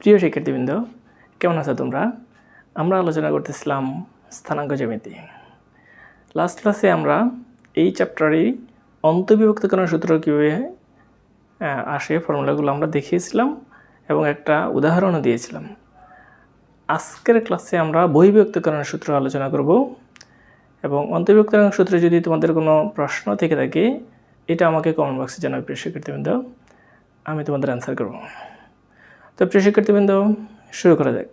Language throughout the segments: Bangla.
প্রিয় শিক্ষার্থীবৃন্দ, কেমন আছো তোমরা? আমরা আলোচনা করতেছিলাম স্থানাঙ্ক জ্যামিতি। লাস্ট ক্লাসে আমরা এই চ্যাপ্টারের অন্তর্বিভক্তকরণ সূত্র কীভাবে আসে ফর্মুলাগুলো আমরা দেখিয়েছিলাম এবং একটা উদাহরণও দিয়েছিলাম। আজকের ক্লাসে আমরা বহির্বিভক্তকরণ সূত্র আলোচনা করব এবং অন্তর্বিভক্তকরণ সূত্রে যদি তোমাদের কোনো প্রশ্ন থেকে থাকে এটা আমাকে কমেন্ট বক্সে জানাবে প্রিয় শিক্ষার্থীবৃন্দ, আমি তোমাদের অ্যান্সার করব। তো প্রিয় শিক্ষার্থীবৃন্দ, শুরু করা যাক।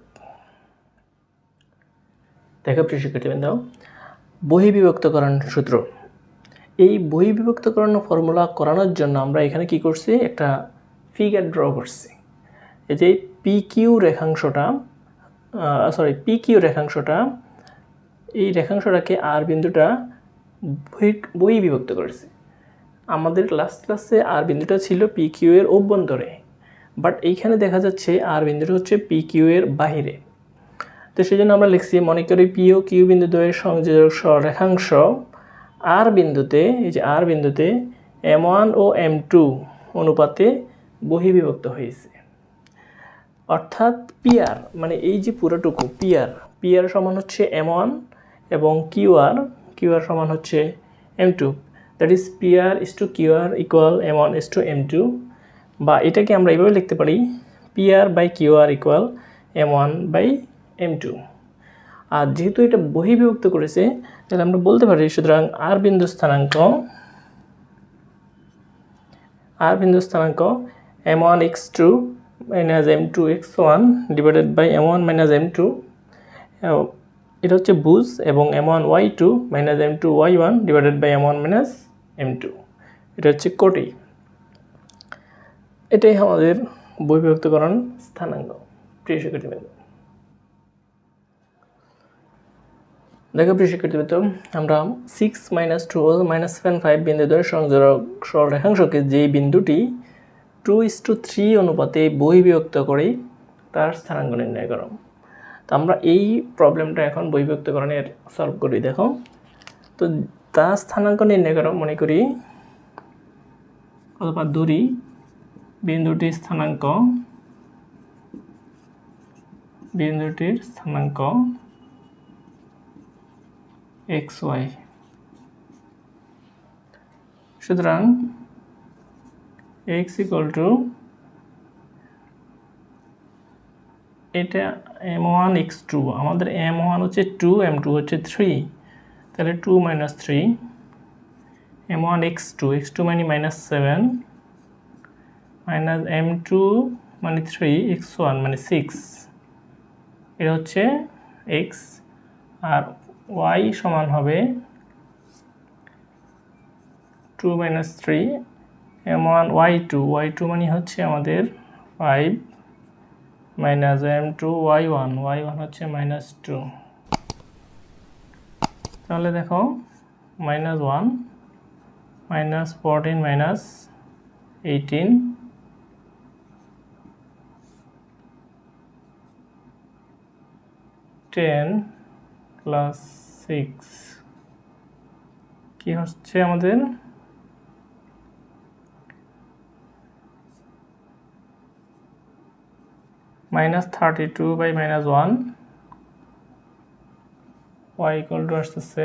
দেখো প্রিয় শিক্ষার্থীবৃন্দ, বহির্বিভক্তকরণ সূত্র। এই বহির্বিভক্তকরণ ফর্মুলা করানোর জন্য আমরা এখানে কি করছি, একটা ফিগার ড্র করছি। এই যে পিকিউ রেখাংশটা এই রেখাংশটাকে আর বিন্দুটা বহির্বিভক্ত করেছে। আমাদের লাস্ট ক্লাসে আর বিন্দুটা ছিল পিকিউ এর অভ্যন্তরে, বাট এইখানে দেখা যাচ্ছে আর বিন্দুটা হচ্ছে পিকিউ এর বাহিরে। তো সেই জন্য আমরা লিখছি, মনে করি পি ও কিউ বিন্দু দ্বয়ের সংযোজক রেখাংশ আর বিন্দুতে, এই যে আর বিন্দুতে M1 ও M2 অনুপাতে বহির্বিভক্ত হয়েছে। অর্থাৎ পিআর মানে এই যে পুরোটুকু পিআর সমান হচ্ছে M1 এবং কিউআর সমান হচ্ছে M2। That is PR is to QR equal M1 is to M2, বা এটাকে আমরা এইভাবে লিখতে পারি, PR by QR equal M1 by M2। আর যেহেতু এটা বহির্বিভক্ত করেছে তাহলে আমরা বলতে পারি, সুতরাং আর বিন্দু স্থানাঙ্ক M1x2 minus M2x1 divided by M1 minus M2, এটা হচ্ছে ভুজ, এবং M1y2 minus M2y1 divided by M1 minus M2, এটা হচ্ছে কোটি। এটাই আমাদের বহির্বিভক্তকরণ স্থানাঙ্ক। প্রিয় শিক্ষার্থীবৃন্দ, দেখো প্রিয় শিক্ষার্থীবৃন্দ, আমরা 6 - 12 - 5 বিন্দু দ্বয়ের সংযোজক সরলরেখাংশকে যে বিন্দুটি 2:3 অনুপাতে বহির্বিভক্ত করে তার স্থানাঙ্ক নির্ণয় করো। তো আমরা এই প্রবলেমটা এখন বহির্বিভক্তকরণের সলভ করি। দেখো, তো তার স্থানাঙ্ক নির্ণয় করো, মনে করি অথবা ধরি বিন্দুটির স্থানাঙ্ক xy। সুতরাং x ইকুয়াল টু, এটা M1x2, আমাদের M1 হচ্ছে 2, M2 হচ্ছে 3, তাহলে 2 - 3, M1x2, x2 মানে -7, মাইনাস M2 মানে 3, x1 মানে 6, এটা হচ্ছে x, আর y সমান হবে 2 - 3 M1y2 মানে হচ্ছে আমাদের 5, মাইনাস M2y1 হচ্ছে -2। তাহলে দেখো, -1 -14 -18 10 + 6 কি হচ্ছে আমাদের -32 বাই -1, y ইকুয়াল টু আসতেছে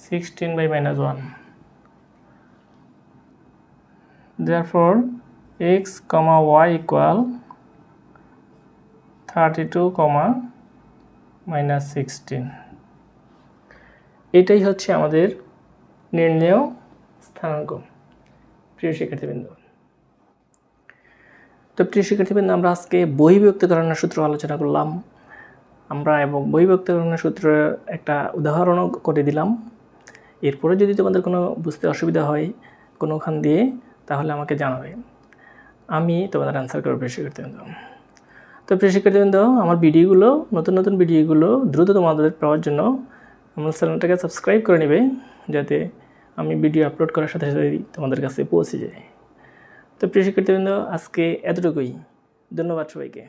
16 by -1। therefore x, y equal 32, -16। এটাই হচ্ছে আমাদের নির্ণেয় স্থানাঙ্ক। প্রিয় শিক্ষার্থীবৃন্দ, তো প্রিয় শিক্ষার্থীবৃন্দ, আমরা আজকে বহির্বিভক্তকরণের সূত্র আলোচনা করলাম এবং বহির্বিভক্তকরণের সূত্রের একটা উদাহরণও করে দিলাম। এরপরে যদি তোমাদের কোনো বুঝতে অসুবিধা হয় কোনোখান দিয়ে, তাহলে আমাকে জানাবে, আমি তোমাদের অ্যান্সার করবো প্রিয় শিক্ষার্থীবৃন্দ। তো প্রিয় শিক্ষার্থীবৃন্দ, আমার ভিডিওগুলো, নতুন ভিডিওগুলো দ্রুত তোমাদের পাওয়ার জন্য আমার চ্যানেলটাকে সাবস্ক্রাইব করে নেবে, যাতে আমি ভিডিও আপলোড করার সাথে সাথেই তোমাদের কাছে পৌঁছে যায়। তো প্রিয় শিক্ষার্থীবৃন্দ, আজকে এতটুকুই। ধন্যবাদ সবাইকে।